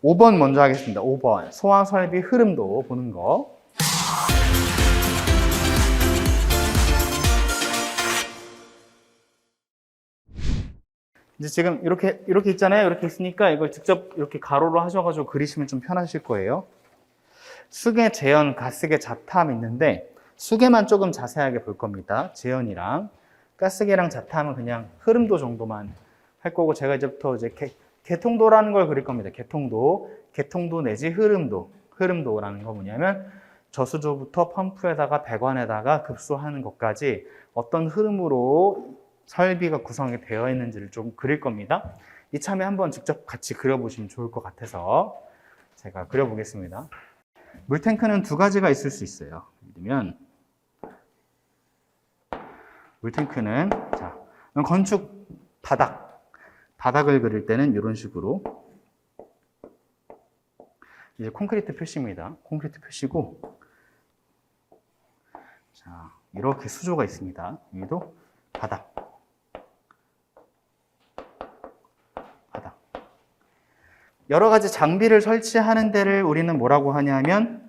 5번 먼저 하겠습니다. 5번. 소화 설비 흐름도 보는 거. 이제 지금 이렇게 있잖아요. 이렇게 있으니까 이걸 직접 이렇게 가로로 하셔가지고 그리시면 좀 편하실 거예요. 수계, 재현, 가스계, 자탐 있는데 수계만 조금 자세하게 볼 겁니다. 재현이랑 가스계랑 자탐은 그냥 흐름도 정도만 할 거고, 제가 이제부터 이제 개통도라는 걸 그릴 겁니다. 개통도 내지 흐름도라는 거 뭐냐면 저수조부터 펌프에다가 배관에다가 급수하는 것까지 어떤 흐름으로 설비가 구성이 되어 있는지를 좀 그릴 겁니다. 이참에 한번 직접 같이 그려보시면 좋을 것 같아서 제가 그려보겠습니다. 물탱크는 두 가지가 있을 수 있어요. 예를 들면 물탱크는 자, 건축 바닥을 그릴 때는 이런 식으로 이제 콘크리트 표시입니다. 콘크리트 표시고, 자, 이렇게 수조가 있습니다. 여기도 바닥. 여러 가지 장비를 설치하는 데를 우리는 뭐라고 하냐면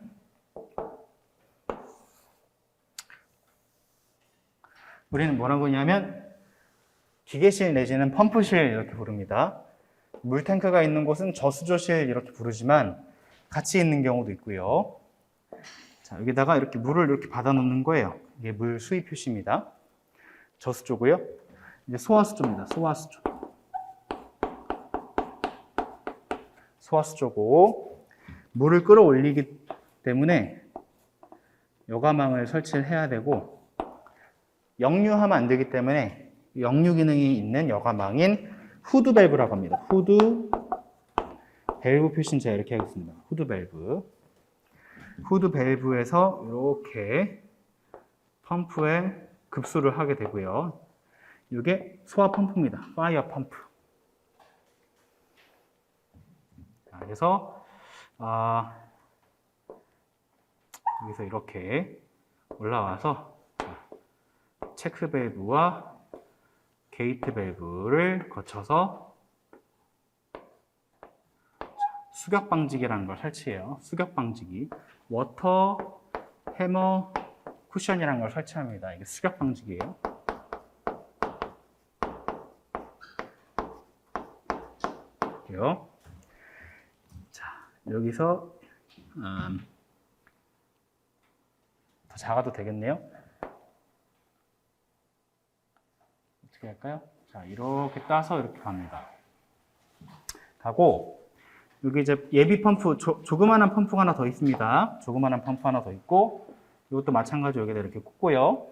기계실 내지는 펌프실 이렇게 부릅니다. 물탱크가 있는 곳은 저수조실 이렇게 부르지만 같이 있는 경우도 있고요. 자, 여기다가 이렇게 물을 이렇게 받아 놓는 거예요. 이게 물 수위 표시입니다. 저수조고요. 이제 소화수조입니다. 소화수조고, 물을 끌어올리기 때문에 여과망을 설치를 해야 되고, 역류하면 안 되기 때문에 역류 기능이 있는 여과망인 후드 밸브라고 합니다. 후드 밸브 표시는 제가 이렇게 하겠습니다. 후드 밸브에서 이렇게 펌프에 급수를 하게 되고요. 이게 소화 펌프입니다. 파이어 펌프. 자, 그래서 여기서 이렇게 올라와서 체크 밸브와 게이트 밸브를 거쳐서 수격 방지기라는 걸 설치해요. 수격 방지기. 워터, 해머, 쿠션이라는 걸 설치합니다. 이게 수격 방지기예요. 자, 여기서 더 작아도 되겠네요. 어떻게 할까요? 자, 이렇게 따서 이렇게 갑니다. 가고, 여기 이제 예비 펌프, 조그만한 펌프가 하나 더 있습니다. 조그만한 펌프 하나 더 있고, 이것도 마찬가지로 여기다 이렇게 꽂고요.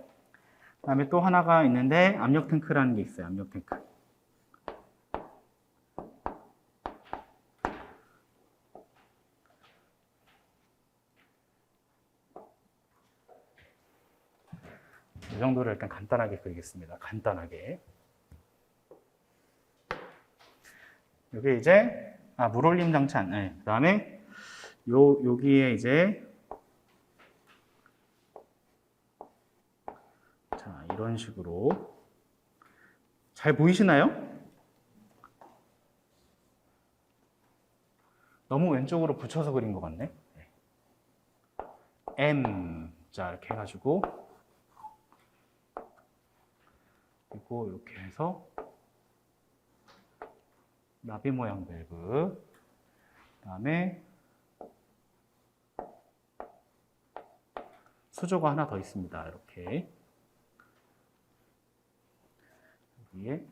그 다음에 또 하나가 있는데, 압력 탱크라는 게 있어요. 압력 탱크. 이 정도를 일단 간단하게 그리겠습니다. 간단하게. 여기 이제 물올림 장치 네. 그 다음에 여기에 이제 자, 이런 식으로 잘 보이시나요? 너무 왼쪽으로 붙여서 그린 것 같네. 네. M 자, 이렇게 해가지고 그리고 이렇게 해서 나비 모양 밸브, 그 다음에 수조가 하나 더 있습니다. 이렇게 여기에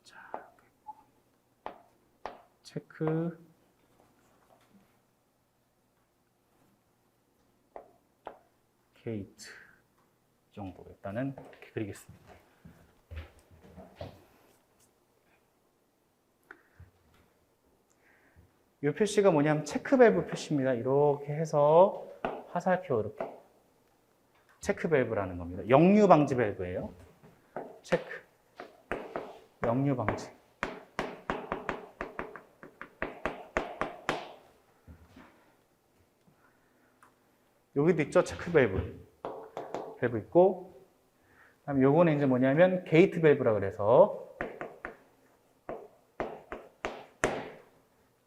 자, 체크 게이트 정도 일단은 이렇게 그리겠습니다. 이 표시가 뭐냐면 체크 밸브 표시입니다. 이렇게 해서 화살표 이렇게 체크 밸브라는 겁니다. 역류 방지 밸브예요. 체크 역류 방지. 여기도 있죠. 체크 밸브 있고, 그다음에 요거는 이제 뭐냐면 게이트 밸브라 그래서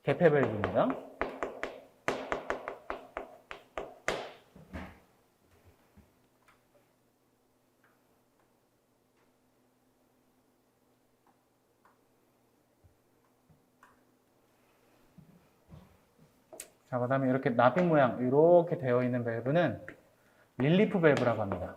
개폐 밸브입니다. 자, 그 다음에 이렇게 나비 모양 이렇게 되어 있는 밸브는 릴리프 밸브라고 합니다.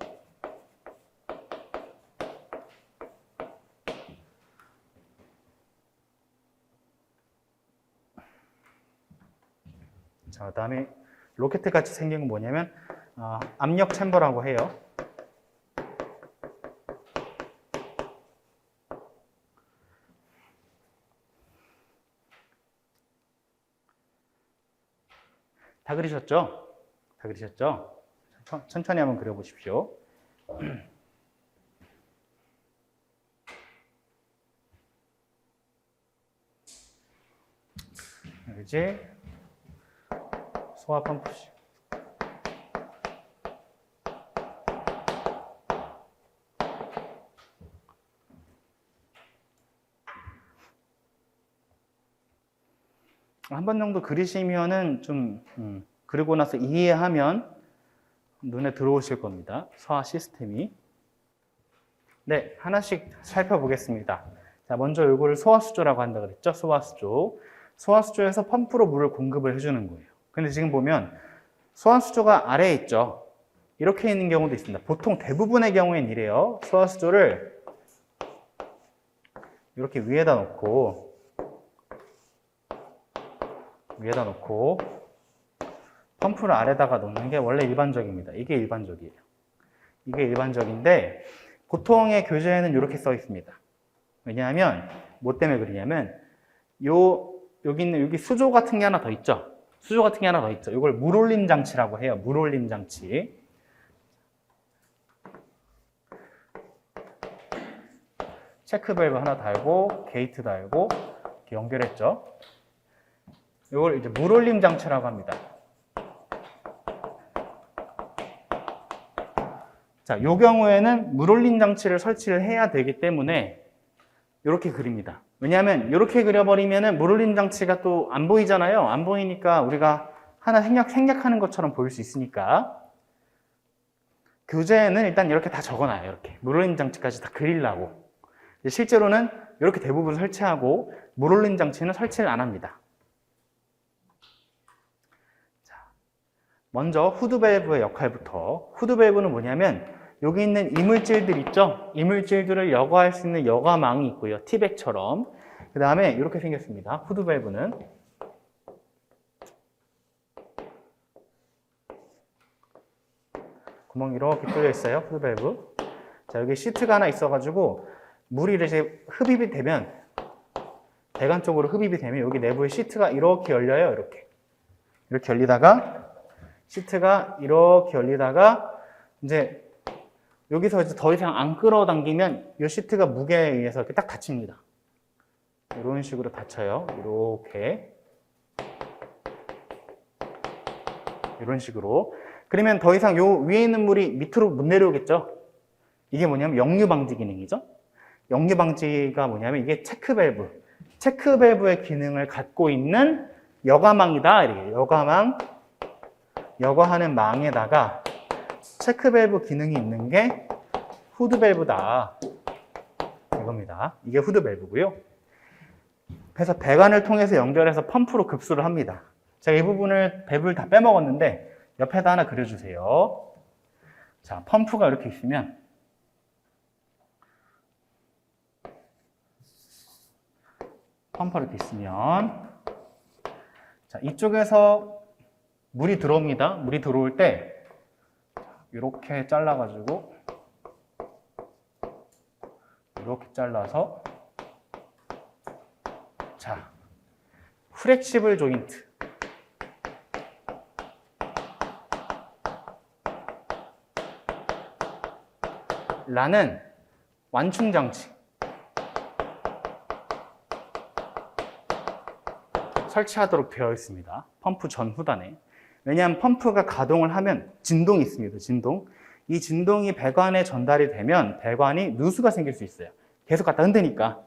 자, 그 다음에 로켓 같이 생긴 건 뭐냐면 압력 챔버라고 해요. 다 그리셨죠? 다 그리셨죠? 천천히 한번 그려보십시오. 이제 소화 펌프식. 한 번 정도 그리시면은 좀 그리고 나서 이해하면 눈에 들어오실 겁니다. 소화 시스템이. 네, 하나씩 살펴보겠습니다. 자, 먼저 이거를 소화수조라고 한다 그랬죠? 소화수조. 소화수조에서 펌프로 물을 공급을 해주는 거예요. 근데 지금 보면 소화수조가 아래에 있죠? 이렇게 있는 경우도 있습니다. 보통 대부분의 경우엔 이래요. 소화수조를 이렇게 위에다 놓고 펌프를 아래다가 놓는 게 원래 일반적입니다. 이게 일반적이에요. 이게 일반적인데 보통의 교재에는 이렇게 써 있습니다. 왜냐하면 뭐 때문에 그러냐면 여기 수조 같은 게 하나 더 있죠. 수조 같은 게 하나 더 있죠. 이걸 물올림 장치라고 해요. 물올림 장치. 체크 밸브 하나 달고 게이트 달고 이렇게 연결했죠. 이걸 이제 물올림 장치라고 합니다. 자, 이 경우에는 물올림 장치를 설치를 해야 되기 때문에 이렇게 그립니다. 왜냐하면 이렇게 그려버리면 물올림 장치가 또 안 보이잖아요. 안 보이니까 우리가 하나 생략하는 것처럼 보일 수 있으니까 교재에는 일단 이렇게 다 적어놔요. 이렇게 물올림 장치까지 다 그리려고. 실제로는 이렇게 대부분 설치하고 물올림 장치는 설치를 안 합니다. 먼저 후드 밸브의 역할부터. 후드 밸브는 뭐냐면 여기 있는 이물질들 있죠? 이물질들을 여과할 수 있는 여과망이 있고요. 티백처럼. 그 다음에 이렇게 생겼습니다. 후드 밸브는. 구멍이 이렇게 뚫려 있어요. 후드 밸브. 자, 여기 시트가 하나 있어가지고 물이 이제 흡입이 되면 배관 쪽으로 흡입이 되면 여기 내부에 시트가 이렇게 열려요. 이렇게 열리다가 시트가 이렇게 열리다가 이제 여기서 이제 더 이상 안 끌어당기면 이 시트가 무게에 의해서 이렇게 딱 닫힙니다. 이런 식으로 닫혀요. 이렇게. 이런 식으로. 그러면 더 이상 요 위에 있는 물이 밑으로 못 내려오겠죠? 이게 뭐냐면 역류 방지 기능이죠? 역류 방지가 뭐냐면 이게 체크 밸브. 체크 밸브의 기능을 갖고 있는 여과망이다. 이렇게. 여과하는 망에다가 체크 밸브 기능이 있는 게 후드 밸브다. 이겁니다. 이게 후드 밸브고요. 그래서 배관을 통해서 연결해서 펌프로 급수를 합니다. 제가 이 부분을 밸브를 다 빼먹었는데 옆에다 하나 그려주세요. 자, 펌프가 이렇게 있으면 자, 이쪽에서 물이 들어옵니다. 물이 들어올 때 이렇게 잘라가지고 이렇게 잘라서 자, 플렉시블 조인트. 라는 완충 장치 설치하도록 되어 있습니다. 펌프 전 후단에. 왜냐하면 펌프가 가동을 하면 진동이 있습니다. 진동. 이 진동이 배관에 전달이 되면 배관이 누수가 생길 수 있어요. 계속 갖다 흔드니까.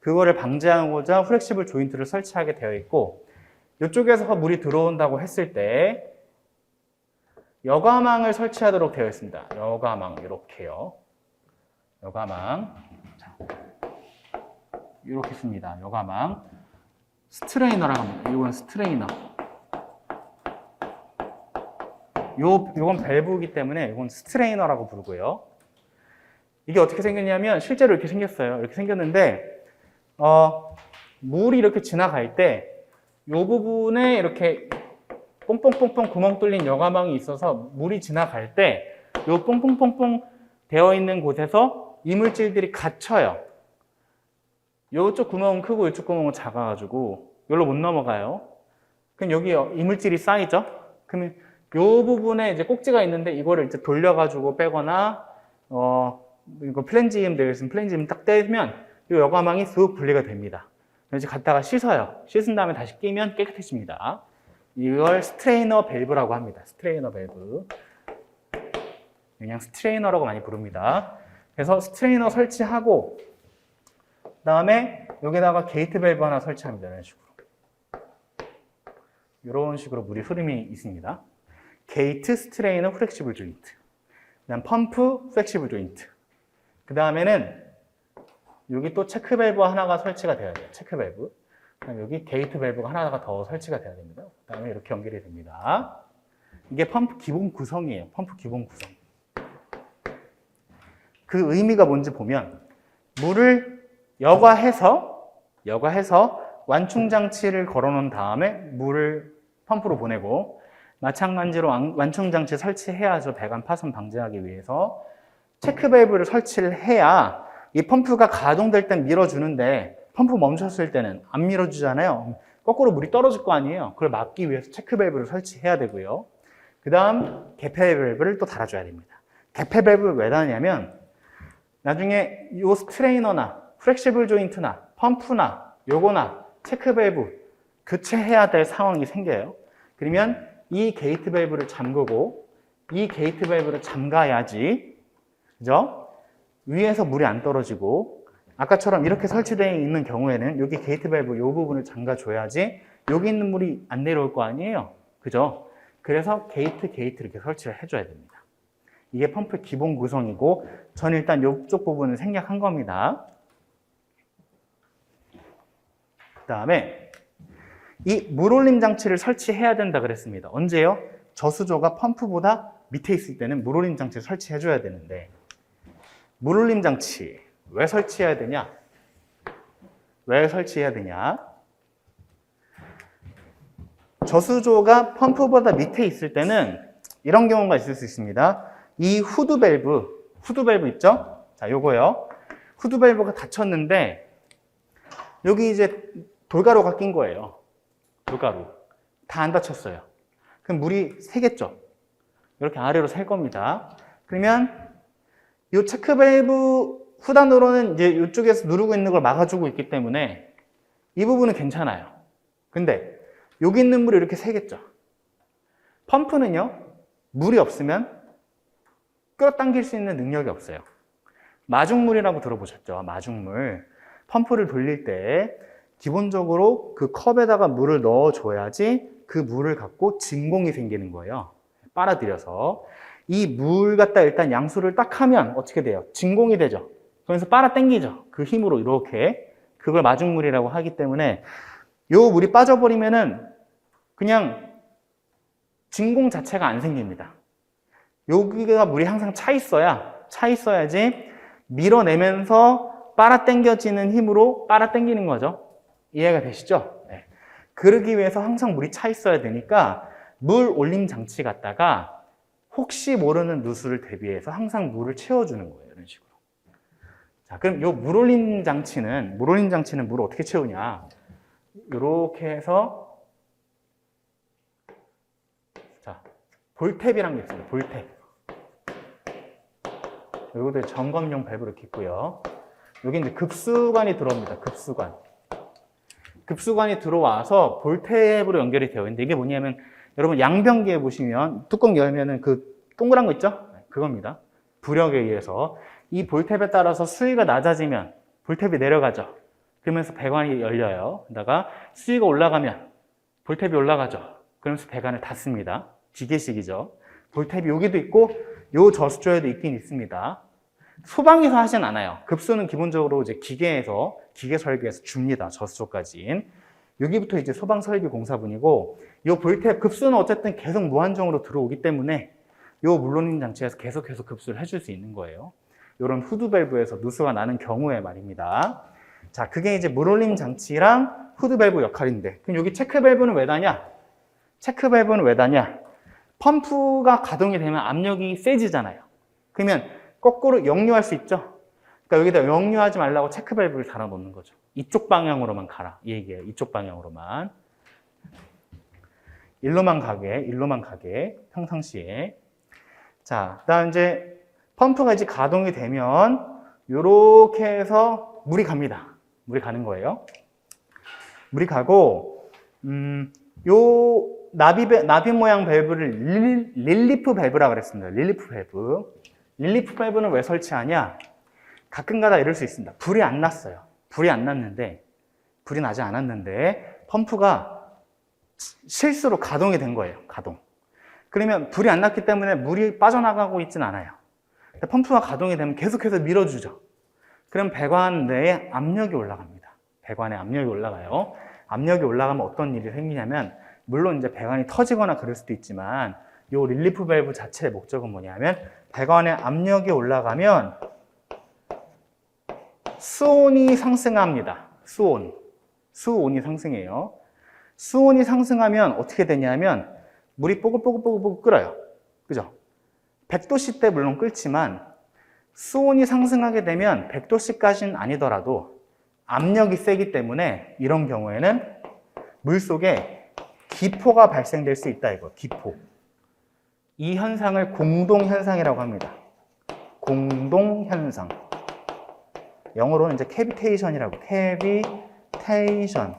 그거를 방지하고자 플렉시블 조인트를 설치하게 되어 있고, 이쪽에서 물이 들어온다고 했을 때 여과망을 설치하도록 되어 있습니다. 여과망 이렇게요. 여과망 이렇게 씁니다. 여과망 스트레이너라고 합니다. 이건 스트레이너. 요건 밸브이기 때문에 이건 스트레이너라고 부르고요. 이게 어떻게 생겼냐면 실제로 이렇게 생겼어요. 이렇게 생겼는데 물이 이렇게 지나갈 때 이 부분에 이렇게 뽕뽕뽕뽕 구멍 뚫린 여과망이 있어서 물이 지나갈 때 이 뽕뽕뽕뽕 되어 있는 곳에서 이물질들이 갇혀요. 이쪽 구멍은 크고 이쪽 구멍은 작아가지고 여기로 못 넘어가요. 그럼 여기 이물질이 쌓이죠. 그러면 이 부분에 이제 꼭지가 있는데 이거를 이제 돌려가지고 빼거나 이거 플랜지움 되어 있으면 플랜지움 딱 떼면 이 여과망이 쑥 분리가 됩니다. 이제 갖다가 씻어요. 씻은 다음에 다시 끼면 깨끗해집니다. 이걸 스트레이너 밸브라고 합니다. 스트레이너 밸브. 그냥 스트레이너라고 많이 부릅니다. 그래서 스트레이너 설치하고 그다음에 여기다가 게이트 밸브 하나 설치합니다. 이런 식으로. 이런 식으로 물이 흐름이 있습니다. 게이트, 스트레이너, 플렉시블 조인트. 그다음 펌프, 플렉시블 조인트. 그 다음에는 여기 또 체크 밸브 하나가 설치가 돼야 돼요. 체크 밸브. 그다음 여기 게이트 밸브가 하나가 더 설치가 돼야 됩니다. 그 다음에 이렇게 연결이 됩니다. 이게 펌프 기본 구성이에요. 펌프 기본 구성. 그 의미가 뭔지 보면 물을 여과해서 완충장치를 걸어놓은 다음에 물을 펌프로 보내고 마찬가지로 완충장치 설치해야죠. 배관 파손 방지하기 위해서 체크 밸브를 설치를 해야 이 펌프가 가동될 땐 밀어주는데 펌프 멈췄을 때는 안 밀어주잖아요. 거꾸로 물이 떨어질 거 아니에요. 그걸 막기 위해서 체크 밸브를 설치해야 되고요. 그 다음 개폐 밸브를 또 달아줘야 됩니다. 개폐 밸브를 왜 달냐면 나중에 이 스트레이너나 플렉시블 조인트나 펌프나 요거나 체크 밸브 교체해야 될 상황이 생겨요. 그러면 이 게이트 밸브를 잠그고 이 게이트 밸브를 잠가야지, 그죠? 위에서 물이 안 떨어지고 아까처럼 이렇게 설치되어 있는 경우에는 여기 게이트 밸브 이 부분을 잠가줘야지 여기 있는 물이 안 내려올 거 아니에요, 그죠? 그래서 게이트 이렇게 설치를 해줘야 됩니다. 이게 펌프 기본 구성이고 전 일단 이쪽 부분을 생략한 겁니다. 그 다음에 이 물올림 장치를 설치해야 된다 그랬습니다. 언제요? 저수조가 펌프보다 밑에 있을 때는 물올림 장치를 설치해줘야 되는데 물올림 장치 왜 설치해야 되냐? 왜 설치해야 되냐? 저수조가 펌프보다 밑에 있을 때는 이런 경우가 있을 수 있습니다. 이 후드 밸브 있죠? 자, 요거요. 후드 밸브가 닫혔는데 여기 이제 돌가루가 낀 거예요. 돌가루. 다 안 닫혔어요. 그럼 물이 새겠죠? 이렇게 아래로 셀 겁니다. 그러면 이 체크 밸브 후단으로는 이제 이쪽에서 누르고 있는 걸 막아주고 있기 때문에 이 부분은 괜찮아요. 근데 여기 있는 물이 이렇게 새겠죠? 펌프는요, 물이 없으면 끌어당길 수 있는 능력이 없어요. 마중물이라고 들어보셨죠? 마중물. 펌프를 돌릴 때 기본적으로 그 컵에다가 물을 넣어줘야지 그 물을 갖고 진공이 생기는 거예요. 빨아들여서. 이 물 갖다 일단 양수를 딱 하면 어떻게 돼요? 진공이 되죠. 그러면서 빨아당기죠. 그 힘으로 이렇게. 그걸 마중물이라고 하기 때문에 요 물이 빠져버리면은 그냥 진공 자체가 안 생깁니다. 여기가 물이 항상 차 있어야지 밀어내면서 빨아당겨지는 힘으로 빨아당기는 거죠. 이해가 되시죠? 네. 그러기 위해서 항상 물이 차 있어야 되니까 물 올림 장치 갖다가 혹시 모르는 누수를 대비해서 항상 물을 채워주는 거예요. 이런 식으로. 자, 그럼 이 물 올림 장치는 물을 어떻게 채우냐? 이렇게 해서 자, 볼탭이란 게 있어요. 볼탭. 여기도 점검용 밸브를 깃고요. 여기 이제 급수관이 들어옵니다. 급수관이 들어와서 볼탭으로 연결이 되어 있는데 이게 뭐냐면 여러분 양변기에 보시면 뚜껑 열면은 그 동그란 거 있죠? 그겁니다. 부력에 의해서 이 볼탭에 따라서 수위가 낮아지면 볼탭이 내려가죠. 그러면서 배관이 열려요. 그러다가 수위가 올라가면 볼탭이 올라가죠. 그러면서 배관을 닫습니다. 기계식이죠. 볼탭이 여기도 있고 요 저수조에도 있긴 있습니다. 소방에서 하진 않아요. 급수는 기본적으로 이제 기계에서 기계 설계에서 줍니다. 저수조까지. 여기부터 이제 소방 설비 공사분이고 요 볼탭 급수는 어쨌든 계속 무한정으로 들어오기 때문에 요 물놀림 장치에서 계속해서 급수를 해줄 수 있는 거예요. 요런 후드 밸브에서 누수가 나는 경우에 말입니다. 자, 그게 이제 물올림 장치랑 후드 밸브 역할인데, 그럼 여기 체크 밸브는 왜 다냐? 체크 밸브는 왜 다냐? 펌프가 가동이 되면 압력이 세지잖아요. 그러면 거꾸로 역류할 수 있죠? 그러니까 여기다 역류하지 말라고 체크 밸브를 달아 놓는 거죠. 이쪽 방향으로만 가라. 이 얘기예요. 이쪽 방향으로만. 일로만 가게, 평상시에. 자, 그다음 이제 펌프가 이제 가동이 되면 요렇게 해서 물이 갑니다. 물이 가는 거예요. 물이 가고, 요 나비 모양 밸브를 릴리프 밸브라고 그랬습니다. 릴리프 밸브. 릴리프 밸브는 왜 설치하냐? 가끔가다 이럴 수 있습니다. 불이 안 났어요. 불이 나지 않았는데, 펌프가 실수로 가동이 된 거예요. 가동. 그러면 불이 안 났기 때문에 물이 빠져나가고 있진 않아요. 펌프가 가동이 되면 계속해서 밀어주죠. 그럼 배관 내에 압력이 올라갑니다. 배관에 압력이 올라가요. 압력이 올라가면 어떤 일이 생기냐면, 물론 이제 배관이 터지거나 그럴 수도 있지만, 이 릴리프 밸브 자체의 목적은 뭐냐면, 배관에 압력이 올라가면 수온이 상승합니다. 수온이 상승해요. 수온이 상승하면 어떻게 되냐면, 물이 뽀글뽀글뽀글 끓어요. 그죠? 100도씨 때 물론 끓지만, 수온이 상승하게 되면 100도씨까지는 아니더라도 압력이 세기 때문에 이런 경우에는 물 속에 기포가 발생될 수 있다 이거. 기포. 이 현상을 공동현상이라고 합니다. 공동현상. 영어로는 이제 캐비테이션이라고. 캐비테이션.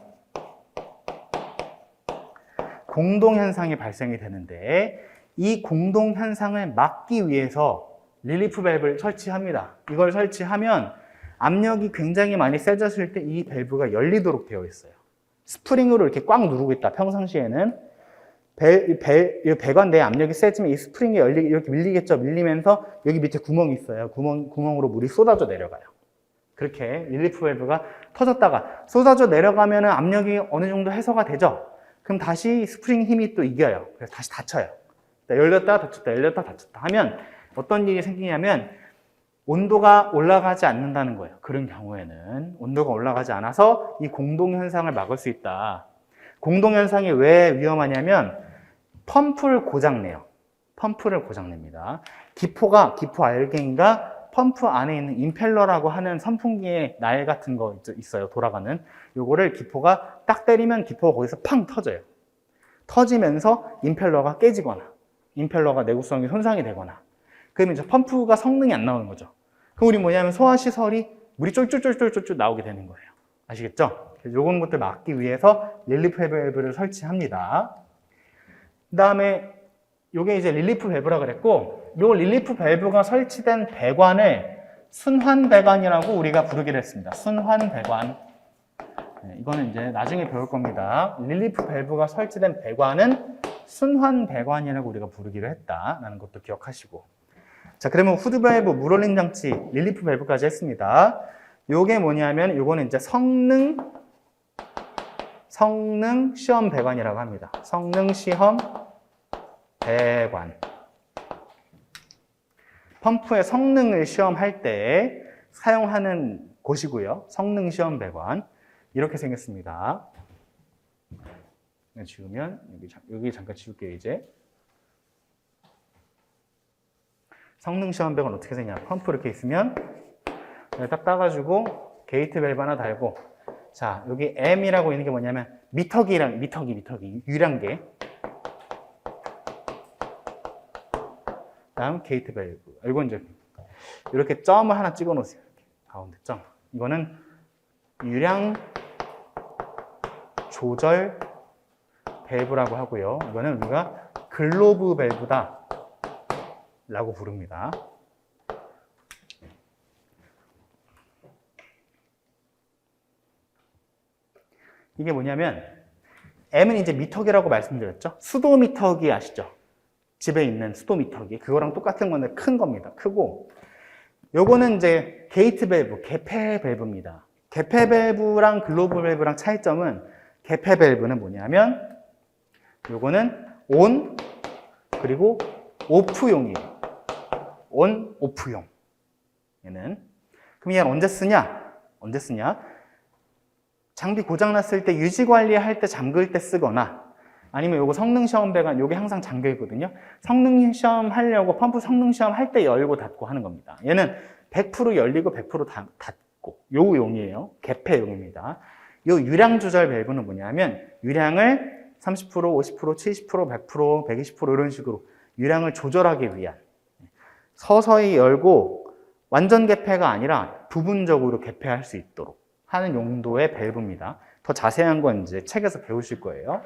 공동현상이 발생이 되는데 이 공동현상을 막기 위해서 릴리프 밸브를 설치합니다. 이걸 설치하면 압력이 굉장히 많이 세졌을 때 이 밸브가 열리도록 되어 있어요. 스프링으로 이렇게 꽉 누르고 있다. 평상시에는 배관 내에 압력이 세지면 이 스프링이 이렇게 밀리겠죠. 밀리면서 여기 밑에 구멍이 있어요. 구멍으로 물이 쏟아져 내려가요. 그렇게 릴리프 밸브가 터졌다가 쏟아져 내려가면 압력이 어느 정도 해소가 되죠. 그럼 다시 스프링 힘이 또 이겨요. 그래서 다시 닫혀요. 열렸다 닫혔다 열렸다 닫혔다 하면 어떤 일이 생기냐면 온도가 올라가지 않는다는 거예요. 그런 경우에는 온도가 올라가지 않아서 이 공동현상을 막을 수 있다. 공동현상이 왜 위험하냐면 펌프를 고장내요. 펌프를 고장냅니다. 기포 알갱이가 펌프 안에 있는 임펠러라고 하는 선풍기의 날 같은 거 있어요. 돌아가는. 요거를 기포가 딱 때리면 기포가 거기서 팡 터져요. 터지면서 임펠러가 깨지거나 임펠러가 내구성이 손상이 되거나 그러면 이제 펌프가 성능이 안 나오는 거죠. 그럼 우리 뭐냐면 소화시설이 물이 쫄쫄쫄쫄쫄 나오게 되는 거예요. 아시겠죠? 그래서 요런 것들 막기 위해서 릴리프 밸브를 설치합니다. 그 다음에 요게 이제 릴리프 밸브라 그랬고 요 릴리프 밸브가 설치된 배관을 순환 배관이라고 우리가 부르기로 했습니다. 순환 배관. 네, 이거는 이제 나중에 배울 겁니다. 릴리프 밸브가 설치된 배관은 순환 배관이라고 우리가 부르기로 했다라는 것도 기억하시고. 자, 그러면 후드 밸브, 물올림 장치, 릴리프 밸브까지 했습니다. 요게 뭐냐면 요거는 이제 성능 시험 배관이라고 합니다. 성능 시험 배관. 펌프의 성능을 시험할 때 사용하는 곳이고요. 성능 시험 배관. 이렇게 생겼습니다. 지우면 여기 잠깐 지울게요. 이제 성능 시험 배관 어떻게 생냐? 펌프 이렇게 있으면 딱 따가지고 게이트 밸브 하나 달고, 자 여기 M이라고 있는 게 뭐냐면 미터기 유량계. 다음 게이트 밸브. 이거 이제 이렇게 점을 하나 찍어 놓으세요. 이렇게 가운데 점. 이거는 유량 조절 밸브라고 하고요. 이거는 우리가 글로브 밸브다 라고 부릅니다. 이게 뭐냐면 M은 이제 미터기라고 말씀드렸죠. 수도 미터기 아시죠? 집에 있는 수도 미터기. 그거랑 똑같은 건데 큰 겁니다. 크고. 요거는 이제 게이트 밸브, 개폐 밸브입니다. 개폐 밸브랑 글로브 밸브랑 차이점은 개폐 밸브는 뭐냐면 요거는 온 그리고 오프용이에요. 온, 오프용. 얘는. 그럼 얘는 언제 쓰냐? 언제 쓰냐? 장비 고장났을 때 유지 관리할 때 잠글 때 쓰거나 아니면 요거 성능시험 배관 요게 항상 잠겨 있거든요. 성능시험 하려고 펌프 성능시험 할 때 열고 닫고 하는 겁니다. 얘는 100% 열리고 100% 닫고 요 용이에요. 개폐용입니다. 요 유량 조절 밸브는 뭐냐면 유량을 30%, 50%, 70%, 100%, 120% 이런 식으로 유량을 조절하기 위한 서서히 열고 완전 개폐가 아니라 부분적으로 개폐할 수 있도록 하는 용도의 밸브입니다. 더 자세한 건 이제 책에서 배우실 거예요.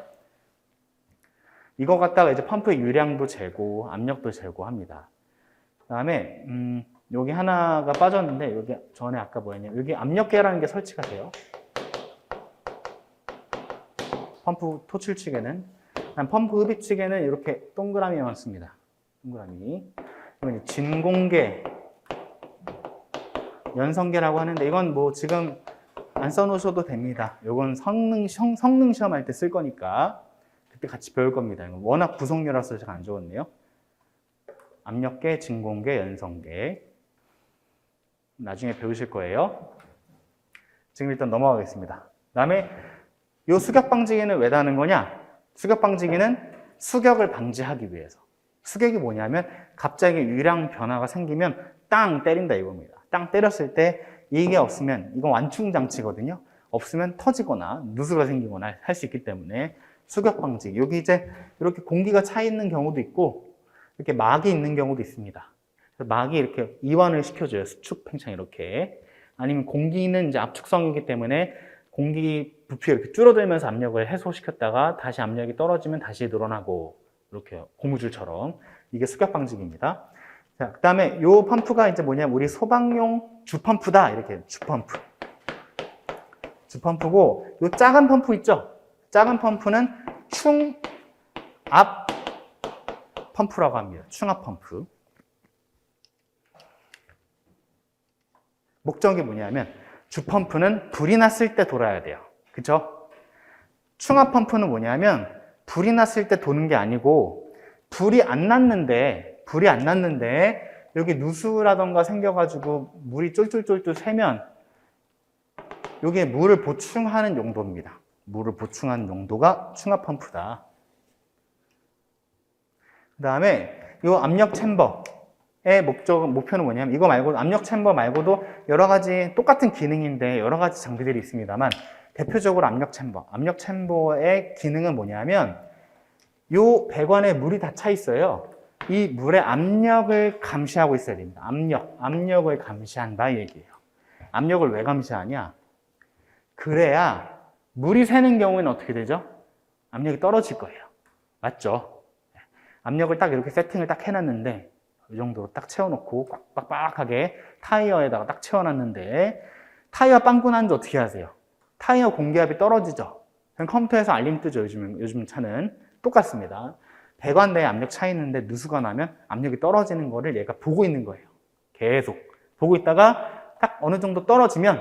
이거 갖다가 이제 펌프의 유량도 재고, 압력도 재고합니다. 그 다음에, 여기 하나가 빠졌는데, 여기 전에 아까 뭐였냐. 여기 압력계라는 게 설치가 돼요. 펌프 토출 측에는. 펌프 흡입 측에는 이렇게 동그라미만 씁니다. 동그라미. 이건 진공계, 연성계라고 하는데, 이건 뭐 지금 안 써놓으셔도 됩니다. 이건 성능 시험할 때 쓸 거니까 그때 같이 배울 겁니다. 이건 워낙 구성료라서 제가 안 적었네요. 압력계, 진공계, 연성계 나중에 배우실 거예요. 지금 일단 넘어가겠습니다. 그 다음에 이 수격 방지기는 왜 다는 거냐? 수격 방지기는 수격을 방지하기 위해서. 수격이 뭐냐면 갑자기 유량 변화가 생기면 땅 때린다 이겁니다. 땅 때렸을 때 이게 없으면 이건 완충 장치거든요. 없으면 터지거나 누수가 생기거나 할 수 있기 때문에 수격 방지. 여기 이제 이렇게 공기가 차 있는 경우도 있고 이렇게 막이 있는 경우도 있습니다. 막이 이렇게 이완을 시켜줘요. 수축 팽창 이렇게. 아니면 공기는 이제 압축성이기 때문에 공기 부피가 이렇게 줄어들면서 압력을 해소시켰다가 다시 압력이 떨어지면 다시 늘어나고 이렇게 고무줄처럼 이게 수격 방지기입니다. 자, 그 다음에 요 펌프가 이제 뭐냐면 우리 소방용 주펌프다. 이렇게 주펌프. 주펌프고 요 작은 펌프 있죠? 작은 펌프는 충압 펌프라고 합니다. 충압 펌프. 목적이 뭐냐면 주펌프는 불이 났을 때 돌아야 돼요. 그쵸? 충압 펌프는 뭐냐면 불이 났을 때 도는 게 아니고 불이 안 났는데 여기 누수라던가 생겨가지고 물이 쫄쫄쫄쫄 새면 여기에 물을 보충하는 용도입니다. 물을 보충하는 용도가 충압 펌프다. 그 다음에 이 압력 챔버의 목표는 뭐냐면 이거 말고 압력 챔버 말고도 여러 가지 똑같은 기능인데 여러 가지 장비들이 있습니다만 대표적으로 압력 챔버의 기능은 뭐냐면 이 배관에 물이 다 차 있어요. 이 물의 압력을 감시하고 있어야 됩니다. 압력을 감시한다 이 얘기예요. 압력을 왜 감시하냐? 그래야 물이 새는 경우에는 어떻게 되죠? 압력이 떨어질 거예요. 맞죠? 압력을 딱 이렇게 세팅을 딱 해놨는데 이 정도로 딱 채워놓고 빡빡하게 타이어에다가 딱 채워놨는데 타이어 빵꾸 난지 어떻게 하세요? 타이어 공기압이 떨어지죠? 그럼 컴퓨터에서 알림 뜨죠. 요즘 차는 똑같습니다. 배관 내에 압력 차 있는데 누수가 나면 압력이 떨어지는 거를 얘가 보고 있는 거예요. 계속 보고 있다가 딱 어느 정도 떨어지면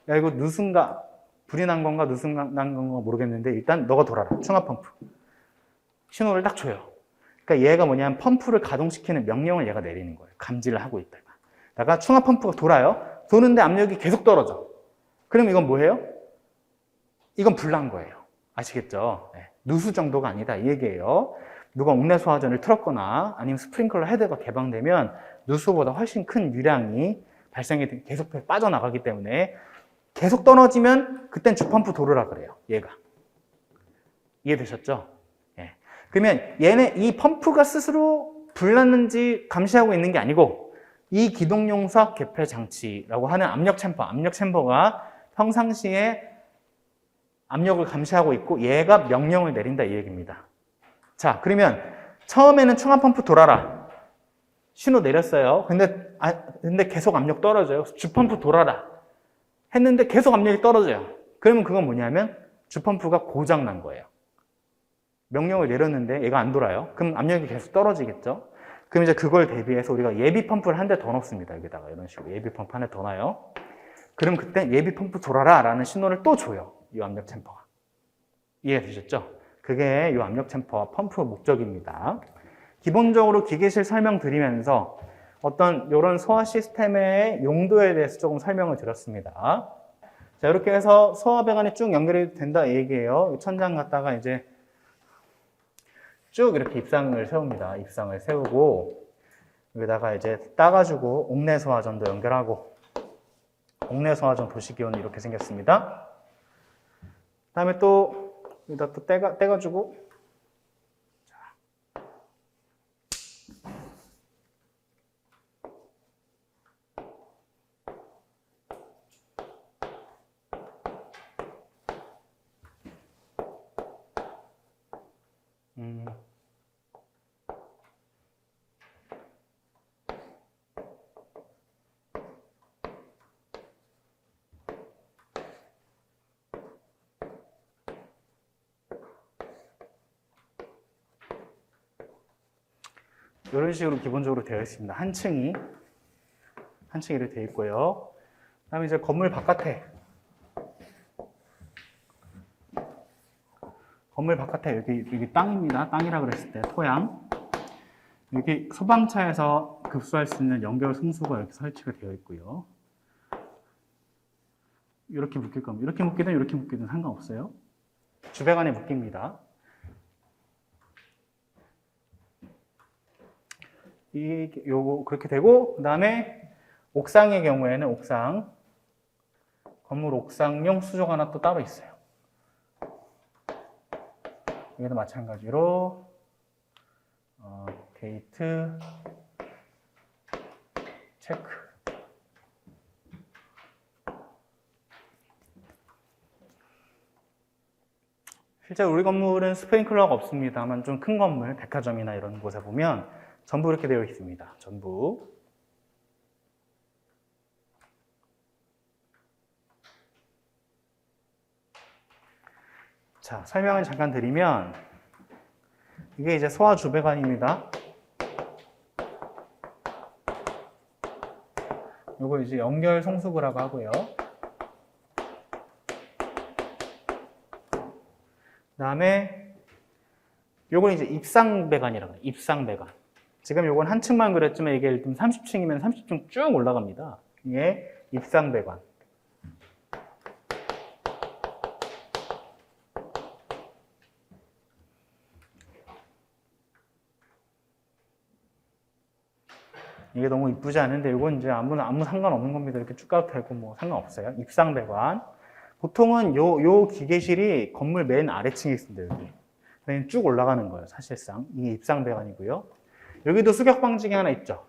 야 이거 누수인가 불이 난 건가 누수가 난 건가 모르겠는데 일단 너가 돌아라. 충압 펌프. 신호를 딱 줘요. 그러니까 얘가 뭐냐면 펌프를 가동시키는 명령을 얘가 내리는 거예요. 감지를 하고 있다가 충압 펌프가 돌아요. 도는데 압력이 계속 떨어져. 그럼 이건 뭐예요? 이건 불난 거예요. 아시겠죠? 네. 누수 정도가 아니다 이 얘기예요. 누가 옥내수화전을 틀었거나 아니면 스프링클러 헤드가 개방되면 누수보다 훨씬 큰 유량이 발생이 계속 빠져나가기 때문에 계속 떨어지면 그땐 주펌프 돌으라 그래요. 얘가. 이해되셨죠? 예. 그러면 이 펌프가 스스로 불났는지 감시하고 있는 게 아니고 이 기동용석 개폐 장치라고 하는 압력 챔버가 평상시에 압력을 감시하고 있고 얘가 명령을 내린다 이 얘기입니다. 자, 그러면 처음에는 충압 펌프 돌아라. 신호 내렸어요. 근데 계속 압력 떨어져요. 주펌프 돌아라. 했는데 계속 압력이 떨어져요. 그러면 그건 뭐냐면 주펌프가 고장 난 거예요. 명령을 내렸는데 얘가 안 돌아요. 그럼 압력이 계속 떨어지겠죠. 그럼 이제 그걸 대비해서 우리가 예비 펌프를 한 대 더 넣습니다. 여기다가 이런 식으로 예비 펌프 한 대 더 놔요. 그럼 그때 예비 펌프 돌아라 라는 신호를 또 줘요. 이 압력 챔퍼가. 이해되셨죠? 그게 이 압력 챔퍼 펌프 목적입니다. 기본적으로 기계실 설명드리면서 어떤 이런 소화 시스템의 용도에 대해서 조금 설명을 드렸습니다. 자, 이렇게 해서 소화 배관이 쭉 연결이 된다 이 얘기예요. 천장 갖다가 이제 쭉 이렇게 입상을 세웁니다. 입상을 세우고 여기다가 이제 따가지고 옥내 소화전도 연결하고 옥내 소화전 도시기호는 이렇게 생겼습니다. 그다음에 또 여기다 또 떼가지고 이런 식으로 기본적으로 되어 있습니다. 한 층이 이렇게 되어 있고요. 그다음에 이제 건물 바깥에 여기 땅입니다. 땅이라 그랬을 때 토양. 여기 소방차에서 급수할 수 있는 연결 승수가 이렇게 설치가 되어 있고요. 이렇게 묶일 겁니다. 이렇게 묶이든 이렇게 묶이든 상관없어요. 주배관에 묶입니다. 요거 그렇게 되고, 그 다음에 옥상의 경우에는 건물 옥상용 수조가 하나 또 따로 있어요. 여기도 마찬가지로 게이트 체크. 실제 우리 건물은 스프링클러가 없습니다만 좀 큰 건물, 백화점이나 이런 곳에 보면 전부 이렇게 되어 있습니다. 전부. 자, 설명을 잠깐 드리면 이게 이제 소화 주배관입니다. 요거 이제 연결 송수구라고 하고요. 그다음에 요건 이제 입상배관이라고 해요. 입상배관. 지금 요건 한 층만 그랬지만 이게 일단 30층이면 30층 쭉 올라갑니다. 이게 입상배관. 이게 너무 이쁘지 않은데 이건 이제 아무 상관없는 겁니다. 이렇게 쭉 가도 되고 뭐 상관없어요. 입상배관. 보통은 요 기계실이 건물 맨 아래층에 있습니다. 여기. 그냥 쭉 올라가는 거예요. 사실상. 이게 입상배관이고요. 여기도 수격방지기 하나 있죠.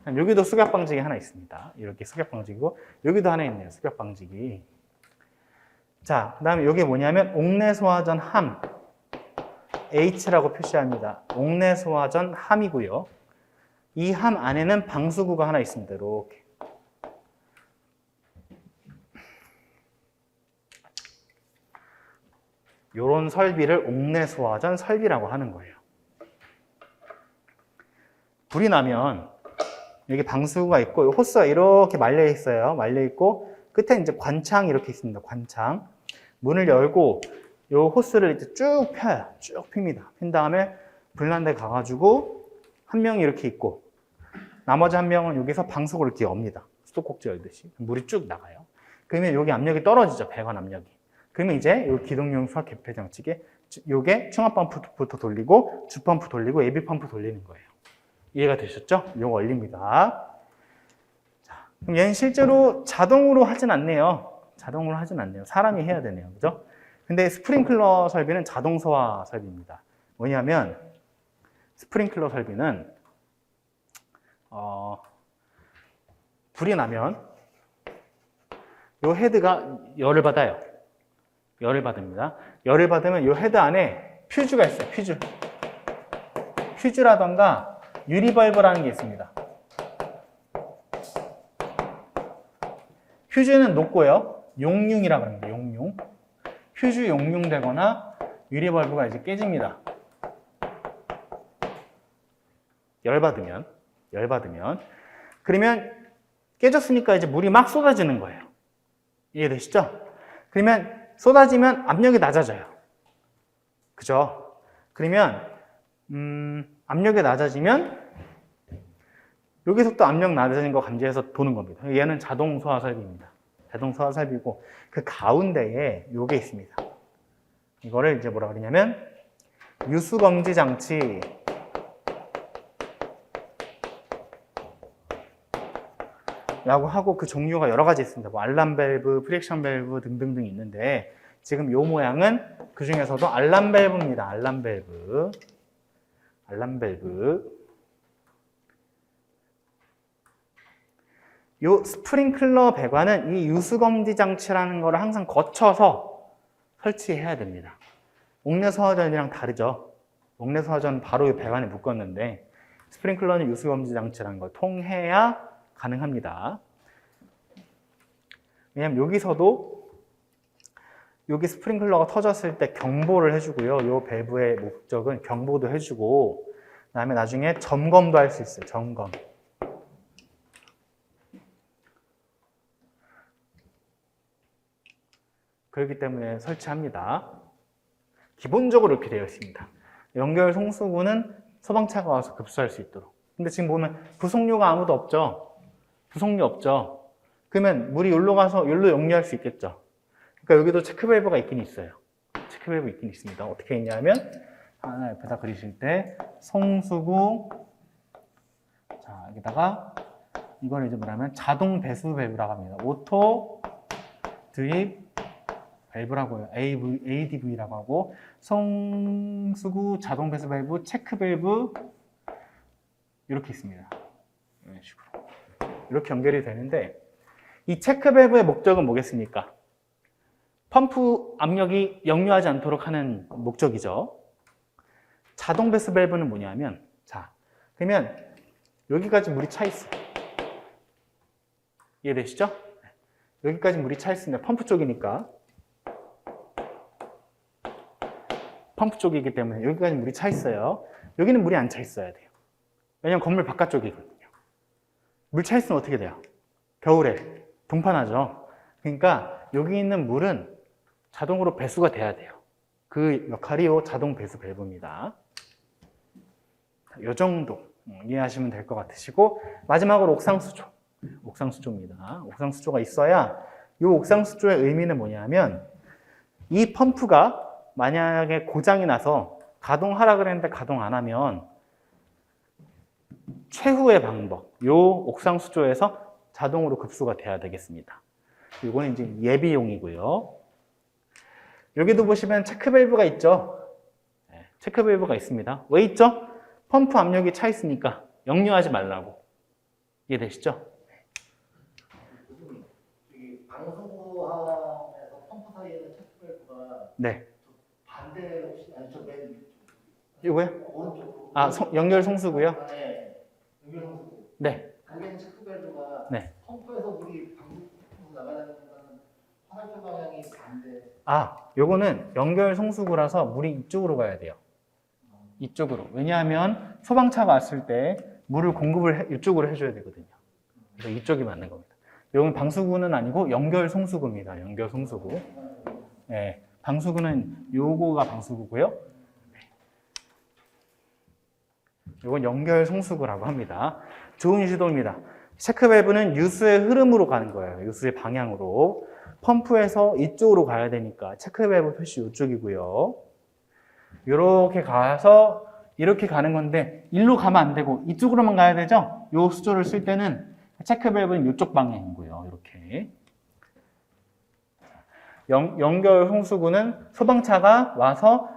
여기도 수격방지기 하나 있습니다. 이렇게 수격방지기고 여기도 하나 있네요. 수격방지기. 자, 그 다음에 이게 뭐냐면 옥내소화전 함 H라고 표시합니다. 옥내소화전 함이고요. 이 함 안에는 방수구가 하나 있습니다. 이렇게. 이런 설비를 옥내소화전 설비라고 하는 거예요. 불이 나면 여기 방수구가 있고 호스가 이렇게 말려 있어요. 말려 있고 끝에 이제 관창이 이렇게 있습니다. 관창. 문을 열고 이 호스를 이제 쭉 펴요. 쭉 핍니다. 핀 다음에 불난 데 가가지고 한 명이 이렇게 있고 나머지 한 명은 여기서 방수구를 이렇게 엽니다. 수도꼭지 열듯이. 물이 쭉 나가요. 그러면 여기 압력이 떨어지죠. 배관 압력이. 그러면 이제 이 기동용 수압 개폐 장치에 요게 충압 펌프부터 돌리고 주펌프 돌리고 예비 펌프 돌리는 거예요. 이해가 되셨죠? 요 원리입니다. 자, 그럼 얘는 실제로 자동으로 하진 않네요. 자동으로 하진 않네요. 사람이 해야 되네요. 그죠? 근데 스프링클러 설비는 자동 소화 설비입니다. 뭐냐면 스프링클러 설비는 불이 나면 요 헤드가 열을 받아요. 열을 받습니다. 열을 받으면 요 헤드 안에 퓨즈가 있어요. 퓨즈라던가 유리벌브라는 게 있습니다. 퓨즈는 녹고요. 용융이라고 합니다. 용융. 퓨즈 용융되거나 유리 밸브가 이제 깨집니다. 열받으면. 그러면 깨졌으니까 이제 물이 막 쏟아지는 거예요. 이해되시죠? 그러면 쏟아지면 압력이 낮아져요. 그죠? 그러면 압력이 낮아지면 여기서 또 압력 낮아진 거 감지해서 도는 겁니다. 얘는 자동 소화 설비입니다. 자동 소화 설비고 그 가운데에 요게 있습니다. 이거를 이제 뭐라 그러냐면 유수 검지 장치 라고 하고 그 종류가 여러 가지 있습니다. 뭐 알람 밸브, 프릭션 밸브 등등등 있는데 지금 요 모양은 그 중에서도 알람 밸브입니다. 알람 밸브. 요 스프링클러 배관은 이 유수검지 장치라는 거를 항상 거쳐서 설치해야 됩니다. 옥내소화전이랑 다르죠. 옥내소화전은 바로 이 배관에 묶었는데 스프링클러는 유수검지 장치라는 걸 통해야 가능합니다. 왜냐면 여기서도 여기 스프링클러가 터졌을 때 경보를 해주고요. 이 밸브의 목적은 경보도 해주고 그다음에 나중에 점검도 할 수 있어요. 점검. 그렇기 때문에 설치합니다. 기본적으로 이렇게 되어 있습니다. 연결 송수구는 소방차가 와서 급수할 수 있도록. 근데 지금 보면 부속료가 아무도 없죠. 부속료 없죠. 그러면 물이 여기로 가서 여기로 역류할 수 있겠죠. 그러니까 여기도 체크밸브가 있긴 있어요. 체크밸브 있긴 있습니다. 어떻게 있냐면 하나 옆에다 그리실 때 송수구 자 여기다가 이걸 이제 뭐냐면 자동 배수 밸브라고 합니다. 오토 드립 밸브라고 해요. ADV라고 하고 송수구 자동 배수 밸브 체크 밸브 이렇게 있습니다. 이런 식으로 이렇게 연결이 되는데 이 체크 밸브의 목적은 뭐겠습니까? 펌프 압력이 역류하지 않도록 하는 목적이죠. 자동 배수 밸브는 뭐냐면 자 그러면 여기까지 물이 차 있어요. 이해되시죠? 여기까지 물이 차 있습니다. 펌프 쪽이니까 펌프 쪽이기 때문에 여기까지 물이 차 있어요. 여기는 물이 안 차 있어야 돼요. 왜냐면 건물 바깥쪽이거든요. 물 차 있으면 어떻게 돼요? 겨울에 동파나죠. 그러니까 여기 있는 물은 자동으로 배수가 돼야 돼요. 그 역할이 요 자동 배수 밸브입니다. 이 정도 이해하시면 될 것 같으시고 마지막으로 옥상수조. 옥상수조입니다. 옥상수조가 있어야 이 옥상수조의 의미는 뭐냐면 이 펌프가 만약에 고장이 나서 가동하라 그랬는데 가동 안 하면 최후의 방법, 요 옥상수조에서 자동으로 급수가 돼야 되겠습니다. 이거는 이제 예비용이고요. 여기도 보시면 체크밸브가 있죠. 체크밸브가 있습니다. 왜 있죠? 펌프 압력이 차 있으니까 역류하지 말라고. 이해되시죠? 방수구함에서 펌프 사이에 있는 체크밸브가 네. 반대 혹시 아니 저맨 이거요? 오른쪽 아, 연결 송수구요? 네. 연결 송수구. 네. 거기는 체크밸브가 네. 펌프에서 물이 방수구로 나가는 거는 화살표 방향이 반대. 아, 요거는 연결 송수구라서 물이 이쪽으로 가야 돼요. 이쪽으로. 왜냐하면 소방차가 왔을 때 물을 공급을 이쪽으로 해줘야 되거든요. 그래서 이쪽이 맞는 겁니다. 요건 방수구는 아니고 연결 송수구입니다. 연결 송수구. 네, 방수구는 요거가 방수구고요. 요건 연결 송수구라고 합니다. 좋은 시도입니다. 체크밸브는 유수의 흐름으로 가는 거예요. 유수의 방향으로. 펌프에서 이쪽으로 가야 되니까 체크밸브 표시 이쪽이고요. 이렇게 가서 이렇게 가는 건데 일로 가면 안 되고 이쪽으로만 가야 되죠? 요 수조를 쓸 때는 체크밸브는 이쪽 방향이고요. 이렇게. 연결 송수구는 소방차가 와서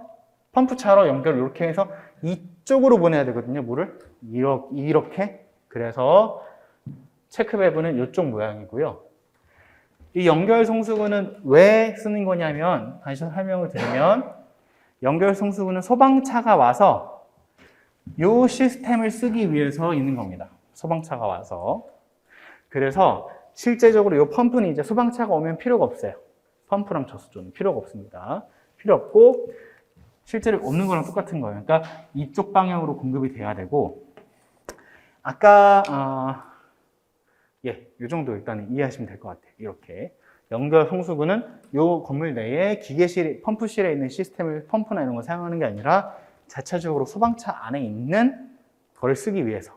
펌프차로 연결을 이렇게 해서 이쪽으로 보내야 되거든요. 물을. 이렇게. 그래서 체크밸브는 이쪽 모양이고요. 이 연결 송수구는 왜 쓰는 거냐면 다시 설명을 드리면 연결 송수구는 소방차가 와서 이 시스템을 쓰기 위해서 있는 겁니다. 소방차가 와서. 그래서 실제적으로 이 펌프는 이제 소방차가 오면 필요가 없어요. 펌프랑 저수조는 필요가 없습니다. 필요 없고 실제로 없는 거랑 똑같은 거예요. 그러니까 이쪽 방향으로 공급이 돼야 되고, 아까 이 정도 일단 이해하시면 될 것 같아요. 이렇게 연결 송수구는 이 건물 내에 기계실, 펌프실에 있는 시스템을 펌프나 이런 걸 사용하는 게 아니라 자체적으로 소방차 안에 있는 걸 쓰기 위해서